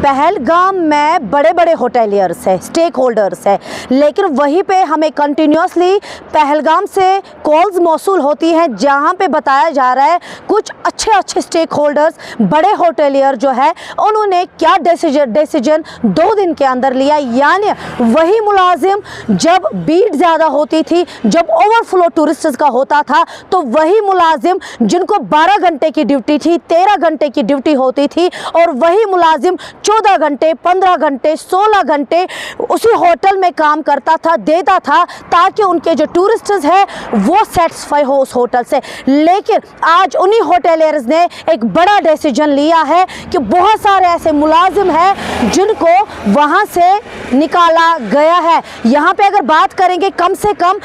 पहलगाम में बड़े बड़े होटेलियर्स है, स्टेक होल्डर्स है, लेकिन वहीं पे हमें कंटिन्यूसली पहलगाम से कॉल्स मौसूल होती हैं जहां पे बताया जा रहा है कुछ अच्छे स्टेक होल्डर्स, बड़े होटेलियर जो है उन्होंने क्या डिसीजन 2 दिन के अंदर लिया। यानी वही मुलाजिम जब भीड़ ज़्यादा होती थी, जब ओवरफ्लो टूरिस्ट्स का होता था, तो वही मुलाजिम जिनको 12 घंटे की ड्यूटी थी, 13 घंटे की ड्यूटी होती थी, और वही मुलाजिम 14 घंटे, 15 घंटे, 16 घंटे उसी होटल में काम करता था, देता था, ताकि उनके जो टूरिस्ट्स हैं वो सेटिस्फाई हो उस होटल से। लेकिन आज उन्हीं होटेलियर्स ने एक बड़ा डिसीजन लिया है कि बहुत सारे ऐसे मुलाजिम हैं जिनको वहाँ से निकाला गया है। यहाँ पे अगर बात करेंगे, कम से कम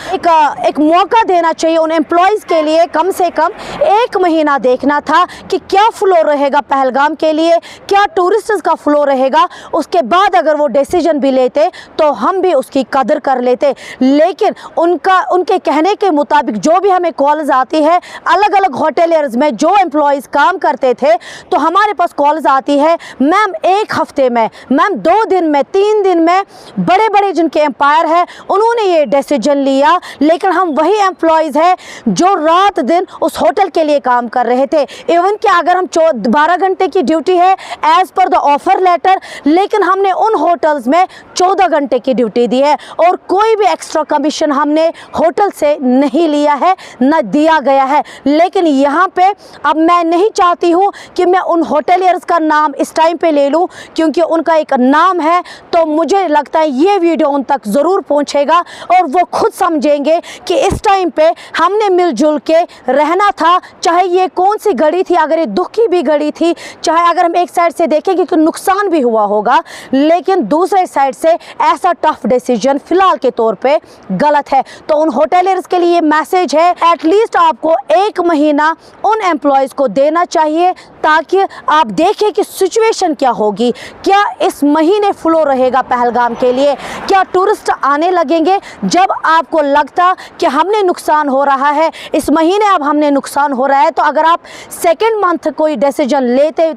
एक मौका देना चाहिए उन एम्प्लॉयज़ के लिए, कम से कम 1 महीना देखना था कि क्या फ्लो रहेगा पहलगाम के लिए, क्या टूरिस्ट्स का फ्लो रहेगा। उसके बाद अगर वो डिसीजन भी लेते तो हम भी उसकी कदर कर लेते। लेकिन उनके कहने के मुताबिक जो भी हमें कॉल्स आती है, अलग अलग होटेलियर्स में जो एम्प्लॉयज़ काम करते थे, तो हमारे पास कॉल्स आती है, मैम 1 हफ्ते में, मैम 2 दिन में, 3 दिन में, बड़े बड़े जिनके एम्पायर है उन्होंने ये डिसीजन लिया, लेकिन हम वही एम्प्लॉयज़ हैं जो रात दिन उस होटल के लिए काम कर रहे थे। इवन कि अगर हम 12 घंटे की ड्यूटी है as per the offer letter, लेकिन हमने उन होटल्स में 14 घंटे की ड्यूटी दी है और कोई भी एक्स्ट्रा कमीशन हमने होटल से नहीं लिया है, न दिया गया है। लेकिन यहाँ पे अब मैं नहीं चाहती हूँ कि मैं उन होटेलियर्स का नाम इस टाइम पे ले लूँ, क्योंकि उनका एक नाम है, तो मुझे लगता है ये वीडियो उन तक ज़रूर पहुँचेगा और वो खुद समझेंगे कि इस टाइम पे हमने मिलजुल के रहना था। चाहे ये कौन सी घड़ी थी, अगर ये दुख की भी घड़ी थी, चाहे अगर हम एक साइड से देखेंगे कि नुकसान भी हुआ होगा, लेकिन दूसरे साइड से ऐसा टफ डिसीजन फ़िलहाल के तौर पे गलत है। तो उन होटेलियर्स के लिए मैसेज है, एटलीस्ट आपको 1 महीना उन एम्प्लॉयज़ को देना चाहिए, ताकि आप देखें कि सिचुएशन क्या होगी, क्या इस महीने फ्लो रहेगा पहलगाम के लिए, क्या टूरिस्ट आने लगेंगे। जब आपको लगता कि हमने नुकसान हो रहा है, इस महीने अब हमने नुकसान हो रहा है, तो अगर आप सेकेंड मंथ कोई डिसीजन लेते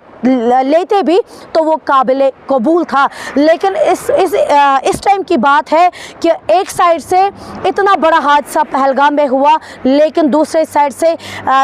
भी तो वो काबिले कबूल था। लेकिन इस टाइम की बात है कि एक साइड से इतना बड़ा हादसा पहलगाम में हुआ, लेकिन दूसरे साइड से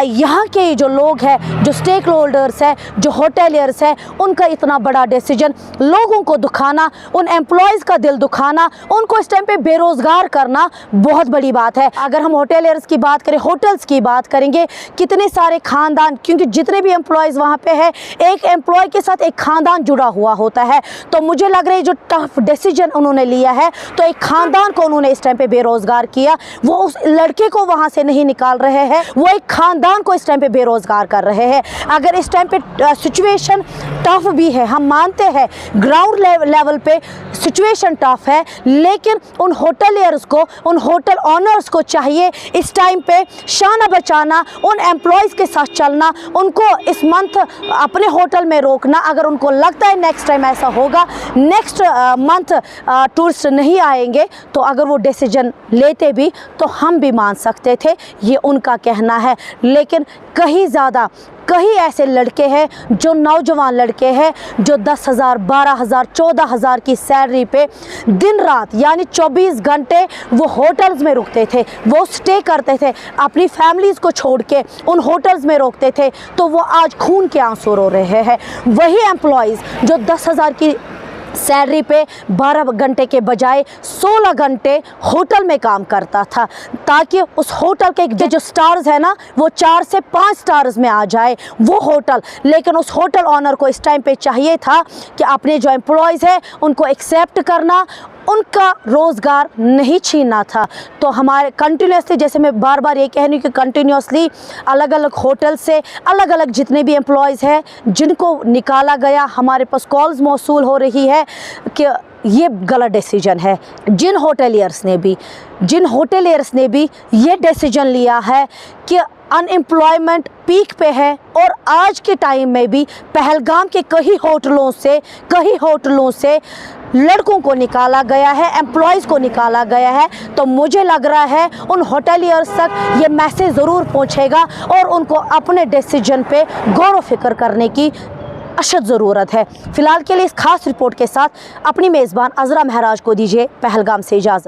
यहाँ के जो लोग हैं, जो स्टेक होल्डर्स हैं, जो होटेलियर्स हैं, उनका इतना बड़ा डिसीजन, लोगों को दुखाना, उन एम्प्लॉयज़ का दिल दुखाना, उनको इस टाइम पे बेरोज़गार करना बहुत बड़ी बात है। अगर हम होटेलियर्स की बात करें, होटल्स की बात करेंगे, कितने सारे ख़ानदान, क्योंकि जितने भी एम्प्लॉयज़ वहाँ पे है, एक एम्प्लॉय के साथ एक ख़ानदान जुड़ा हुआ होता है। तो मुझे लग रहा है जो टफ डिसीजन उन्होंने लिया है, तो एक ख़ानदान को उन्होंने इस टाइम पे बेरोज़गार किया। वो उस लड़के को वहाँ से नहीं निकाल रहे हैं, वो एक ख़ानदान को इस टाइम पे बेरोज़गार कर रहे हैं। अगर इस टाइम पे सिचुएशन टफ भी है, हम मानते हैं ग्राउंड लेवल पे सिचुएशन टफ है, लेकिन उन होटेलियर्स को, उन होटल ऑनर्स को चाहिए इस टाइम पे शाना बचाना, उन एम्प्लॉयज़ के साथ चलना, उनको इस मंथ अपने होटल में रोकना। अगर उनको लगता है नेक्स्ट टाइम ऐसा होगा, नेक्स्ट मंथ टूरिस्ट नहीं आएंगे, तो अगर वो डिसीजन लेते भी तो हम भी मान सकते थे, ये उनका कहना है। लेकिन कहीं ऐसे लड़के हैं, जो नौजवान लड़के हैं, जो 10,000, 12,000, 14,000 की सैलरी पे दिन रात यानी 24 घंटे वो होटल्स में रुकते थे, वो स्टे करते थे, अपनी फैमिलीज़ को छोड़ के उन होटल्स में रोकते थे, तो वो आज खून के आंसू रो रहे हैं। वही एम्प्लॉयज़ जो 10,000 की सैलरी पे 12 घंटे के बजाय 16 घंटे होटल में काम करता था, ताकि उस होटल के जो स्टार्स है ना, वो 4 से 5 स्टार्स में आ जाए वो होटल। लेकिन उस होटल ऑनर को इस टाइम पे चाहिए था कि अपने जो एम्प्लॉयज़ हैं उनको एक्सेप्ट करना, उनका रोज़गार नहीं छीनना था। तो हमारे कंटिन्यूसली, जैसे मैं बार बार ये कह रही हूँ कि कंटिन्यूसली अलग अलग होटल से अलग अलग जितने भी एम्प्लॉयज़ हैं जिनको निकाला गया, हमारे पास कॉल्स मौसूल हो रही है कि ये गलत डिसीजन है। जिन होटेलियर्स ने भी ये डिसीजन लिया है कि अनएम्प्लॉयमेंट पीक पे है, और आज के टाइम में भी पहलगाम के कई होटलों से लड़कों को निकाला गया है, एम्प्लॉयज़ को निकाला गया है, तो मुझे लग रहा है उन होटेलियर्स तक ये मैसेज ज़रूर पहुंचेगा और उनको अपने डिसीजन पे गौर व फिक्र करने की अशद ज़रूरत है। फ़िलहाल के लिए इस खास रिपोर्ट के साथ अपनी मेज़बान अज़रा महराज को दीजिए पहलगाम से इजाज़त।